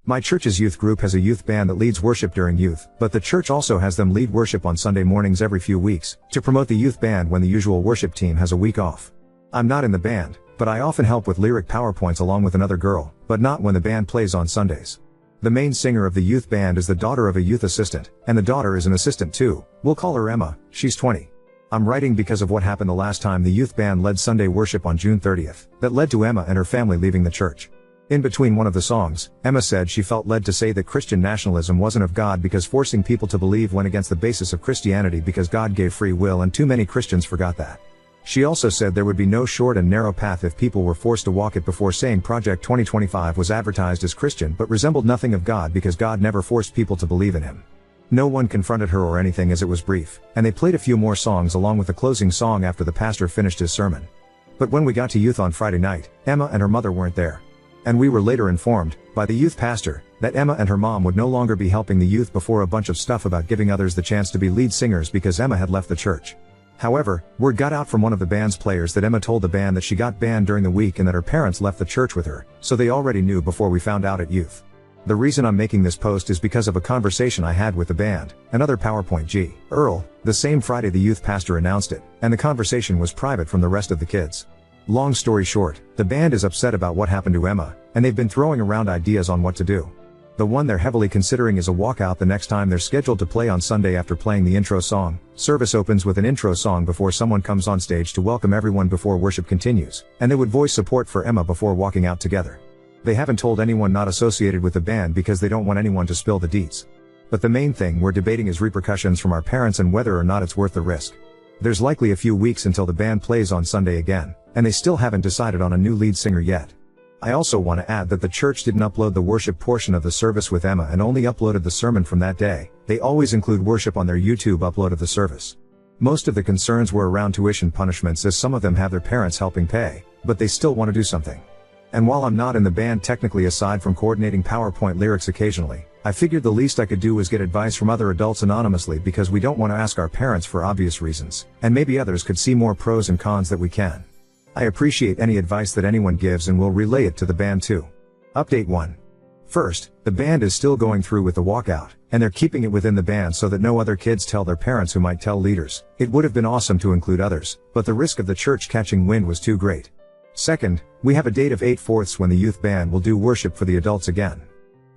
My church's youth group has a youth band that leads worship during youth, but the church also has them lead worship on Sunday mornings every few weeks, to promote the youth band when the usual worship team has a week off. I'm not in the band, but I often help with lyric PowerPoints along with another girl, but not when the band plays on Sundays. The main singer of the youth band is the daughter of a youth assistant, and the daughter is an assistant too. We'll call her Emma, she's 20. I'm writing because of what happened the last time the youth band led Sunday worship on June 30th, that led to Emma and her family leaving the church. In between one of the songs, Emma said she felt led to say that Christian nationalism wasn't of God because forcing people to believe went against the basis of Christianity because God gave free will and too many Christians forgot that. She also said there would be no short and narrow path if people were forced to walk it, before saying Project 2025 was advertised as Christian but resembled nothing of God because God never forced people to believe in Him. No one confronted her or anything as it was brief, and they played a few more songs along with the closing song after the pastor finished his sermon. But when we got to youth on Friday night, Emma and her mother weren't there. And we were later informed, by the youth pastor, that Emma and her mom would no longer be helping the youth before a bunch of stuff about giving others the chance to be lead singers because Emma had left the church. However, word got out from one of the band's players that Emma told the band that she got banned during the week and that her parents left the church with her, so they already knew before we found out at youth. The reason I'm making this post is because of a conversation I had with the band, another PowerPoint G. Earl, the same Friday the youth pastor announced it, and the conversation was private from the rest of the kids. Long story short, the band is upset about what happened to Emma, and they've been throwing around ideas on what to do. The one they're heavily considering is a walkout the next time they're scheduled to play on Sunday after playing the intro song. Service opens with an intro song before someone comes on stage to welcome everyone before worship continues, and they would voice support for Emma before walking out together. They haven't told anyone not associated with the band because they don't want anyone to spill the deets. But the main thing we're debating is repercussions from our parents and whether or not it's worth the risk. There's likely a few weeks until the band plays on Sunday again, and they still haven't decided on a new lead singer yet. I also want to add that the church didn't upload the worship portion of the service with Emma and only uploaded the sermon from that day. They always include worship on their YouTube upload of the service. Most of the concerns were around tuition punishments, as some of them have their parents helping pay, but they still want to do something. And while I'm not in the band technically, aside from coordinating PowerPoint lyrics occasionally, I figured the least I could do was get advice from other adults anonymously because we don't want to ask our parents for obvious reasons, and maybe others could see more pros and cons that we can. I appreciate any advice that anyone gives and will relay it to the band too. Update 1. First, the band is still going through with the walkout, and they're keeping it within the band so that no other kids tell their parents who might tell leaders. It would have been awesome to include others, but the risk of the church catching wind was too great. Second, we have a date of 8/4 when the youth band will do worship for the adults again.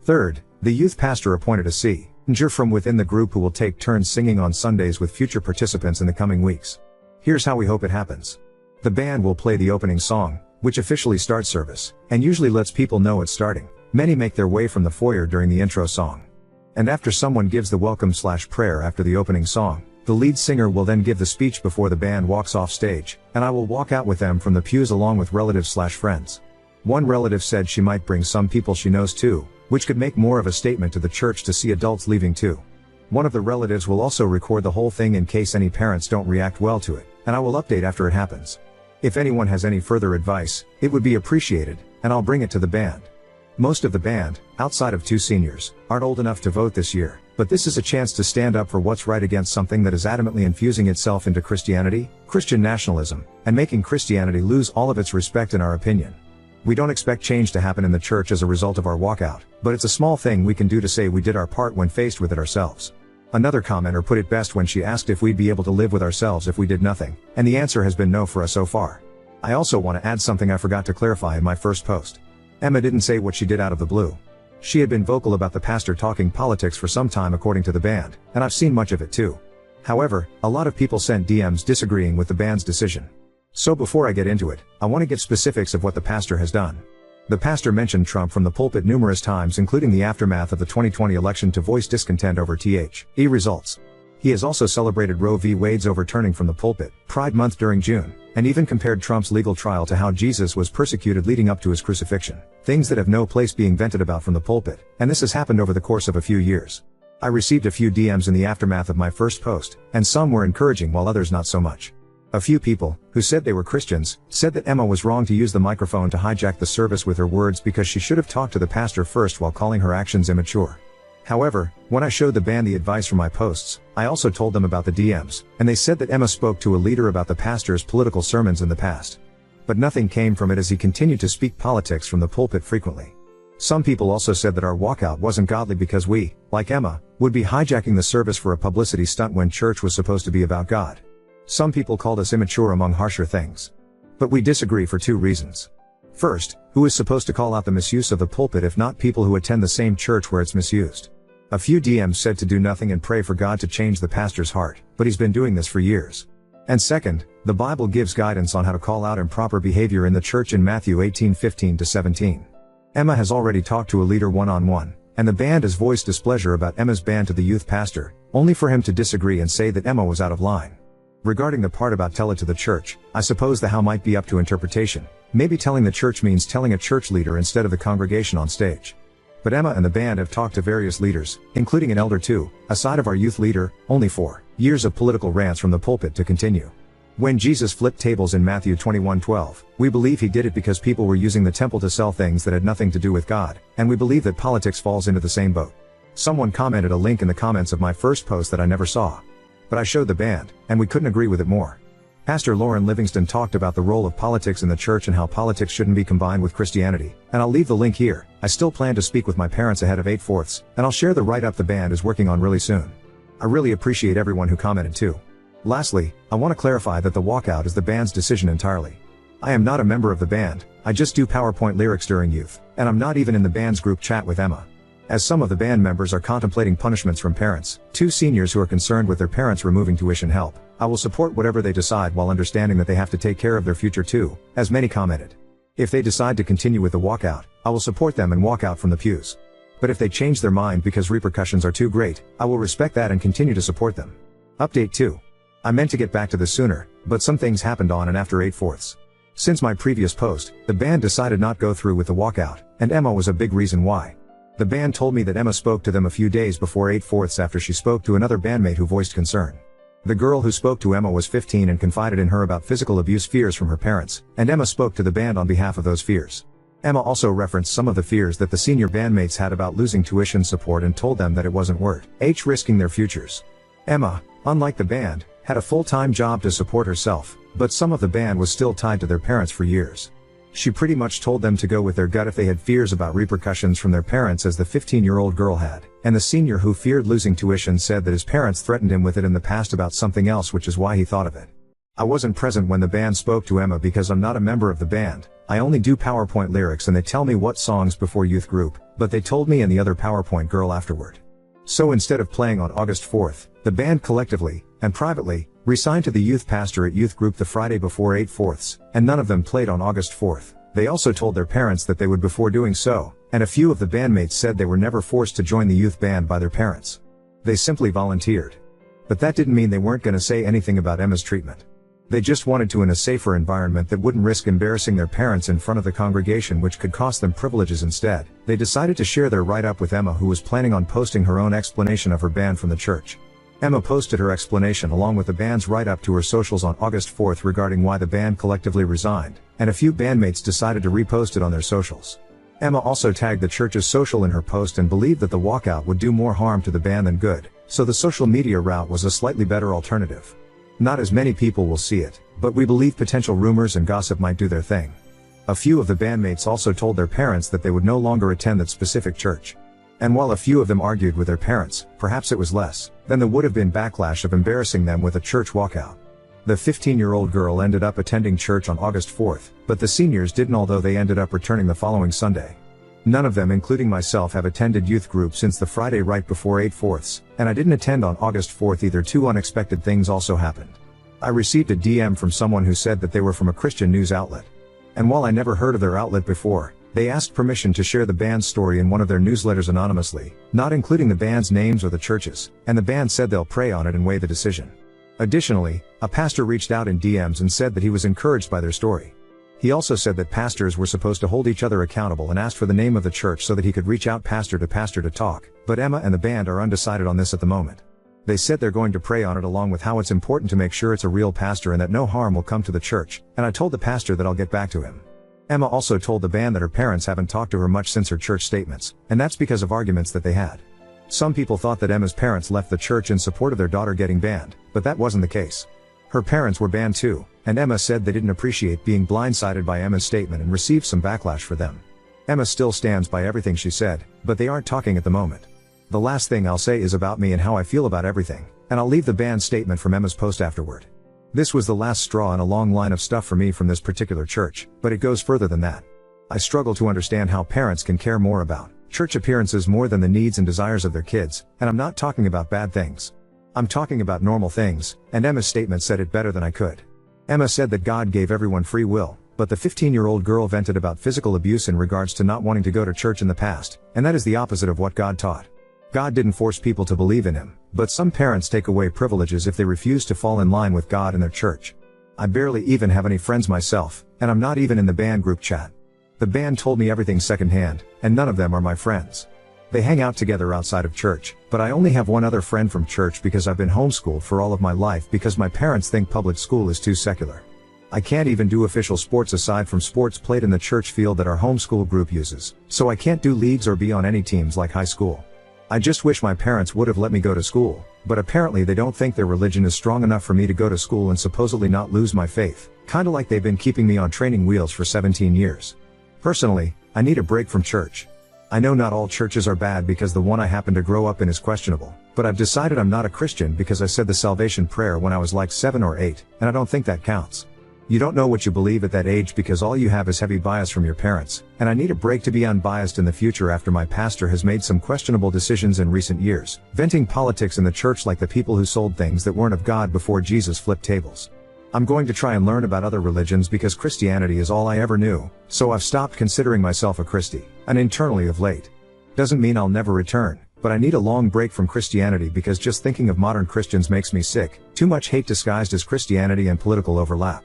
Third, the youth pastor appointed a singer from within the group who will take turns singing on Sundays with future participants in the coming weeks. Here's how we hope it happens. The band will play the opening song, which officially starts service, and usually lets people know it's starting. Many make their way from the foyer during the intro song. And after someone gives the welcome/prayer after the opening song, the lead singer will then give the speech before the band walks off stage, and I will walk out with them from the pews along with relatives/friends. One relative said she might bring some people she knows too, which could make more of a statement to the church to see adults leaving too. One of the relatives will also record the whole thing in case any parents don't react well to it, and I will update after it happens. If anyone has any further advice, it would be appreciated, and I'll bring it to the band. Most of the band, outside of 2 seniors, aren't old enough to vote this year, but this is a chance to stand up for what's right against something that is adamantly infusing itself into Christianity, Christian nationalism, and making Christianity lose all of its respect in our opinion. We don't expect change to happen in the church as a result of our walkout, but it's a small thing we can do to say we did our part when faced with it ourselves. Another commenter put it best when she asked if we'd be able to live with ourselves if we did nothing, and the answer has been no for us so far. I also want to add something I forgot to clarify in my first post. Emma didn't say what she did out of the blue. She had been vocal about the pastor talking politics for some time according to the band, and I've seen much of it too. However, a lot of people sent DMs disagreeing with the band's decision. So before I get into it, I want to give specifics of what the pastor has done. The pastor mentioned Trump from the pulpit numerous times, including the aftermath of the 2020 election, to voice discontent over THE results. He has also celebrated Roe v. Wade's overturning from the pulpit, Pride Month during June, and even compared Trump's legal trial to how Jesus was persecuted leading up to his crucifixion, things that have no place being vented about from the pulpit, and this has happened over the course of a few years. I received a few DMs in the aftermath of my first post, and some were encouraging while others not so much. A few people, who said they were Christians, said that Emma was wrong to use the microphone to hijack the service with her words because she should have talked to the pastor first while calling her actions immature. However, when I showed the band the advice from my posts, I also told them about the DMs, and they said that Emma spoke to a leader about the pastor's political sermons in the past. But nothing came from it as he continued to speak politics from the pulpit frequently. Some people also said that our walkout wasn't godly because we, like Emma, would be hijacking the service for a publicity stunt when church was supposed to be about God. Some people called us immature among harsher things. But we disagree for two reasons. First, who is supposed to call out the misuse of the pulpit if not people who attend the same church where it's misused? A few DMs said to do nothing and pray for God to change the pastor's heart, but he's been doing this for years. And second, the Bible gives guidance on how to call out improper behavior in the church in Matthew 18:15-17. Emma has already talked to a leader one-on-one, and the band has voiced displeasure about Emma's ban to the youth pastor, only for him to disagree and say that Emma was out of line. Regarding the part about tell it to the church, I suppose the how might be up to interpretation. Maybe telling the church means telling a church leader instead of the congregation on stage. But Emma and the band have talked to various leaders, including an elder too, aside of our youth leader, only 4 years of political rants from the pulpit to continue. When Jesus flipped tables in Matthew 21:12, we believe he did it because people were using the temple to sell things that had nothing to do with God, and we believe that politics falls into the same boat. Someone commented a link in the comments of my first post that I never saw. But I showed the band, and we couldn't agree with it more. Pastor Lauren Livingston talked about the role of politics in the church and how politics shouldn't be combined with Christianity, and I'll leave the link here. I still plan to speak with my parents ahead of 8/4, and I'll share the write-up the band is working on really soon. I really appreciate everyone who commented too. Lastly, I want to clarify that the walkout is the band's decision entirely. I am not a member of the band, I just do PowerPoint lyrics during youth, and I'm not even in the band's group chat with Emma. As some of the band members are contemplating punishments from parents, 2 seniors who are concerned with their parents removing tuition help, I will support whatever they decide while understanding that they have to take care of their future too, as many commented. If they decide to continue with the walkout, I will support them and walk out from the pews. But if they change their mind because repercussions are too great, I will respect that and continue to support them. Update 2. I meant to get back to this sooner, but some things happened on and after 8/4. Since my previous post, the band decided not go through with the walkout, and Emma was a big reason why. The band told me that Emma spoke to them a few days before 8/4 after she spoke to another bandmate who voiced concern. The girl who spoke to Emma was 15 and confided in her about physical abuse fears from her parents, and Emma spoke to the band on behalf of those fears. Emma also referenced some of the fears that the senior bandmates had about losing tuition support and told them that it wasn't worth risking their futures. Emma, unlike the band, had a full-time job to support herself, but some of the band was still tied to their parents for years. She pretty much told them to go with their gut if they had fears about repercussions from their parents as the 15-year-old girl had, and the senior who feared losing tuition said that his parents threatened him with it in the past about something else, which is why he thought of it. I wasn't present when the band spoke to Emma because I'm not a member of the band. I only do PowerPoint lyrics and they tell me what songs before youth group, but they told me and the other PowerPoint girl afterward. So instead of playing on August 4th, the band collectively, and privately, resigned to the youth pastor at youth group the Friday before 8/4, and none of them played on August 4th. They also told their parents that they would before doing so, and a few of the bandmates said they were never forced to join the youth band by their parents. They simply volunteered. But that didn't mean they weren't gonna say anything about Emma's treatment. They just wanted to in a safer environment that wouldn't risk embarrassing their parents in front of the congregation, which could cost them privileges instead. They decided to share their write-up with Emma, who was planning on posting her own explanation of her ban from the church. Emma posted her explanation along with the band's write-up to her socials on August 4th regarding why the band collectively resigned, and a few bandmates decided to repost it on their socials. Emma also tagged the church's social in her post and believed that the walkout would do more harm to the band than good, so the social media route was a slightly better alternative. Not as many people will see it, but we believe potential rumors and gossip might do their thing. A few of the bandmates also told their parents that they would no longer attend that specific church. And while a few of them argued with their parents, perhaps it was less than there would have been backlash of embarrassing them with a church walkout. The 15-year-old girl ended up attending church on August 4th, but the seniors didn't, although they ended up returning the following Sunday. None of them, including myself, have attended youth group since the Friday right before 8/4, and I didn't attend on August 4th either. 2 unexpected things also happened. I received a DM from someone who said that they were from a Christian news outlet. And while I never heard of their outlet before, they asked permission to share the band's story in one of their newsletters anonymously, not including the band's names or the churches, and the band said they'll pray on it and weigh the decision. Additionally, a pastor reached out in DMs and said that he was encouraged by their story. He also said that pastors were supposed to hold each other accountable and asked for the name of the church so that he could reach out pastor to talk, but Emma and the band are undecided on this at the moment. They said they're going to pray on it along with how it's important to make sure it's a real pastor and that no harm will come to the church, and I told the pastor that I'll get back to him. Emma also told the band that her parents haven't talked to her much since her church statements, and that's because of arguments that they had. Some people thought that Emma's parents left the church in support of their daughter getting banned, but that wasn't the case. Her parents were banned too, and Emma said they didn't appreciate being blindsided by Emma's statement and received some backlash for them. Emma still stands by everything she said, but they aren't talking at the moment. The last thing I'll say is about me and how I feel about everything, and I'll leave the band's statement from Emma's post afterward. This was the last straw in a long line of stuff for me from this particular church, but it goes further than that. I struggle to understand how parents can care more about church appearances more than the needs and desires of their kids, and I'm not talking about bad things. I'm talking about normal things, and Emma's statement said it better than I could. Emma said that God gave everyone free will, but the 15-year-old girl vented about physical abuse in regards to not wanting to go to church in the past, and that is the opposite of what God taught. God didn't force people to believe in Him, but some parents take away privileges if they refuse to fall in line with God and their church. I barely even have any friends myself, and I'm not even in the band group chat. The band told me everything secondhand, and none of them are my friends. They hang out together outside of church, but I only have one other friend from church because I've been homeschooled for all of my life because my parents think public school is too secular. I can't even do official sports aside from sports played in the church field that our homeschool group uses, so I can't do leagues or be on any teams like high school. I just wish my parents would have let me go to school, but apparently they don't think their religion is strong enough for me to go to school and supposedly not lose my faith, kinda like they've been keeping me on training wheels for 17 years. Personally, I need a break from church. I know not all churches are bad because the one I happen to grow up in is questionable, but I've decided I'm not a Christian because I said the salvation prayer when I was like 7 or 8, and I don't think that counts. You don't know what you believe at that age because all you have is heavy bias from your parents, and I need a break to be unbiased in the future after my pastor has made some questionable decisions in recent years, venting politics in the church like the people who sold things that weren't of God before Jesus flipped tables. I'm going to try and learn about other religions because Christianity is all I ever knew, so I've stopped considering myself a Christie, and internally of late. Doesn't mean I'll never return, but I need a long break from Christianity because just thinking of modern Christians makes me sick, too much hate disguised as Christianity and political overlap.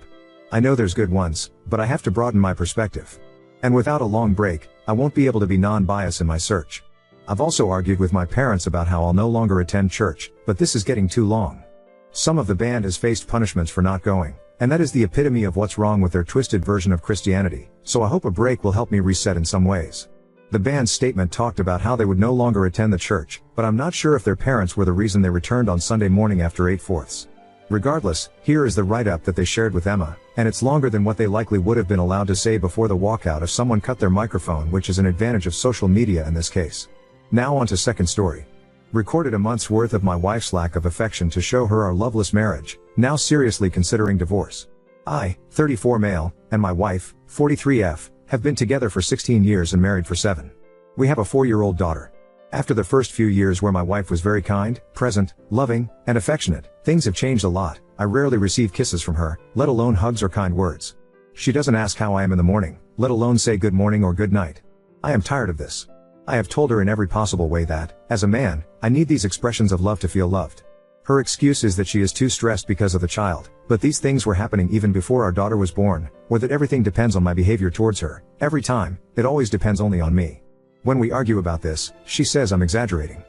I know there's good ones, but I have to broaden my perspective. And without a long break, I won't be able to be non-biased in my search. I've also argued with my parents about how I'll no longer attend church, but this is getting too long. Some of the band has faced punishments for not going, and that is the epitome of what's wrong with their twisted version of Christianity, so I hope a break will help me reset in some ways. The band's statement talked about how they would no longer attend the church, but I'm not sure if their parents were the reason they returned on Sunday morning after 8/4. Regardless, here is the write-up that they shared with Emma, and it's longer than what they likely would have been allowed to say before the walkout if someone cut their microphone, which is an advantage of social media in this case. Now on to second story. Recorded a month's worth of my wife's lack of affection to show her our loveless marriage, now seriously considering divorce. I, 34 male, and my wife, 43F, have been together for 16 years and married for 7. We have a 4-year-old daughter. After the first few years where my wife was very kind, present, loving, and affectionate, things have changed a lot. I rarely receive kisses from her, let alone hugs or kind words. She doesn't ask how I am in the morning, let alone say good morning or good night. I am tired of this. I have told her in every possible way that, as a man, I need these expressions of love to feel loved. Her excuse is that she is too stressed because of the child, but these things were happening even before our daughter was born, or that everything depends on my behavior towards her. Every time, it always depends only on me. When we argue about this, she says I'm exaggerating.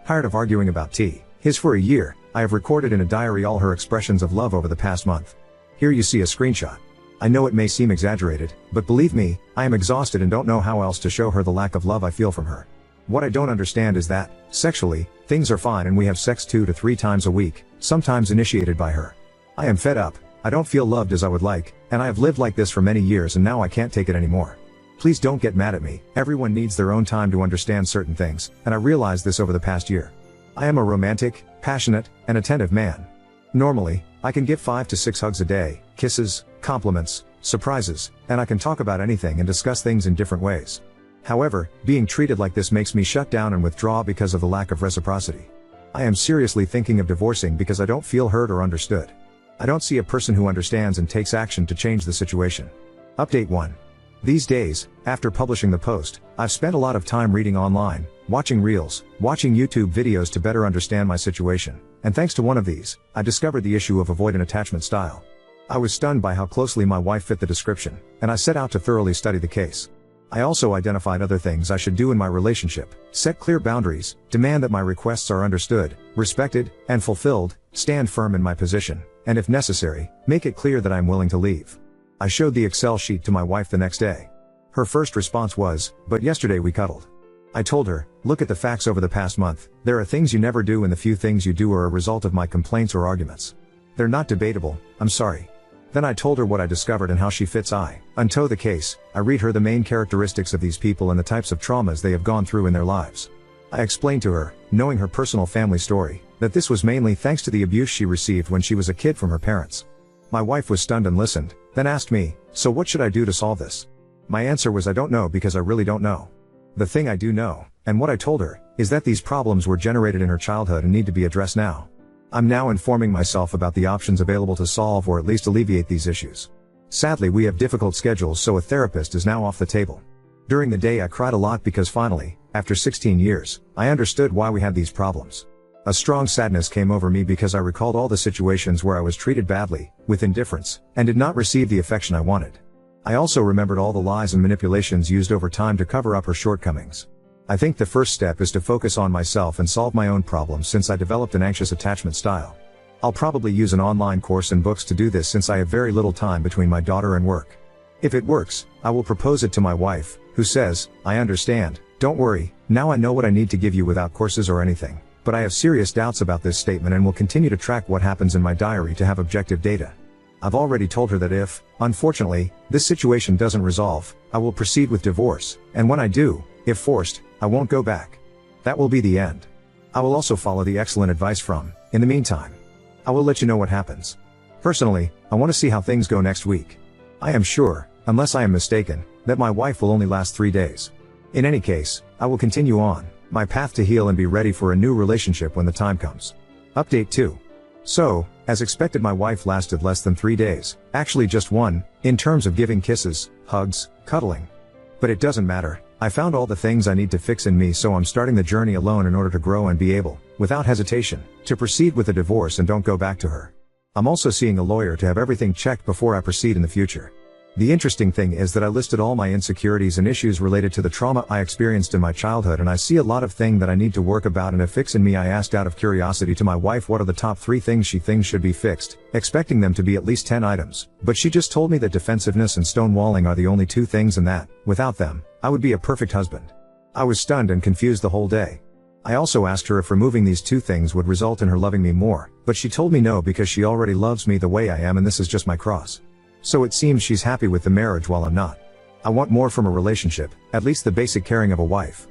Tired of arguing about his for a year, I have recorded in a diary all her expressions of love over the past month. Here you see a screenshot. I know it may seem exaggerated, but believe me, I am exhausted and don't know how else to show her the lack of love I feel from her. What I don't understand is that, sexually, things are fine and we have sex 2 to 3 times a week, sometimes initiated by her. I am fed up, I don't feel loved as I would like, and I have lived like this for many years and now I can't take it anymore. Please don't get mad at me, everyone needs their own time to understand certain things, and I realized this over the past year. I am a romantic, passionate, and attentive man. Normally, I can give 5 to 6 hugs a day, kisses, compliments, surprises, and I can talk about anything and discuss things in different ways. However, being treated like this makes me shut down and withdraw because of the lack of reciprocity. I am seriously thinking of divorcing because I don't feel heard or understood. I don't see a person who understands and takes action to change the situation. Update 1. These days, after publishing the post, I've spent a lot of time reading online, watching reels, watching YouTube videos to better understand my situation, and thanks to one of these, I discovered the issue of avoidant attachment style. I was stunned by how closely my wife fit the description, and I set out to thoroughly study the case. I also identified other things I should do in my relationship: set clear boundaries, demand that my requests are understood, respected, and fulfilled, stand firm in my position, and if necessary, make it clear that I am willing to leave. I showed the Excel sheet to my wife the next day. Her first response was, "But yesterday we cuddled." I told her, "Look at the facts over the past month, there are things you never do and the few things you do are a result of my complaints or arguments. They're not debatable, I'm sorry." Then I told her what I discovered and how she fits into the case. I read her the main characteristics of these people and the types of traumas they have gone through in their lives. I explained to her, knowing her personal family story, that this was mainly thanks to the abuse she received when she was a kid from her parents. My wife was stunned and listened, then asked me, "So what should I do to solve this?" My answer was I don't know because I really don't know. The thing I do know, and what I told her, is that these problems were generated in her childhood and need to be addressed now. I'm now informing myself about the options available to solve or at least alleviate these issues. Sadly, we have difficult schedules, so a therapist is now off the table. During the day I cried a lot because finally, after 16 years, I understood why we had these problems. A strong sadness came over me because I recalled all the situations where I was treated badly, with indifference, and did not receive the affection I wanted. I also remembered all the lies and manipulations used over time to cover up her shortcomings. I think the first step is to focus on myself and solve my own problems since I developed an anxious attachment style. I'll probably use an online course and books to do this since I have very little time between my daughter and work. If it works, I will propose it to my wife, who says, "I understand, don't worry, now I know what I need to give you without courses or anything, but I have serious doubts about this statement and will continue to track what happens in my diary to have objective data." I've already told her that if, unfortunately, this situation doesn't resolve, I will proceed with divorce, and when I do, if forced, I won't go back. That will be the end. I will also follow the excellent advice from, in the meantime. I will let you know what happens. Personally, I want to see how things go next week. I am sure, unless I am mistaken, that my wife will only last 3 days. In any case, I will continue on my path to heal and be ready for a new relationship when the time comes. Update 2. So, as expected, my wife lasted less than 3 days, actually just 1, in terms of giving kisses, hugs, cuddling. But it doesn't matter. I found all the things I need to fix in me, so I'm starting the journey alone in order to grow and be able, without hesitation, to proceed with a divorce and don't go back to her. I'm also seeing a lawyer to have everything checked before I proceed in the future. The interesting thing is that I listed all my insecurities and issues related to the trauma I experienced in my childhood, and I see a lot of things that I need to work about and a fix in me. I asked out of curiosity to my wife what are the top 3 things she thinks should be fixed, expecting them to be at least 10 items, but she just told me that defensiveness and stonewalling are the only 2 things and that, without them, I would be a perfect husband. I was stunned and confused the whole day. I also asked her if removing these 2 things would result in her loving me more, but she told me no because she already loves me the way I am and this is just my cross. So it seems she's happy with the marriage while I'm not. I want more from a relationship, at least the basic caring of a wife.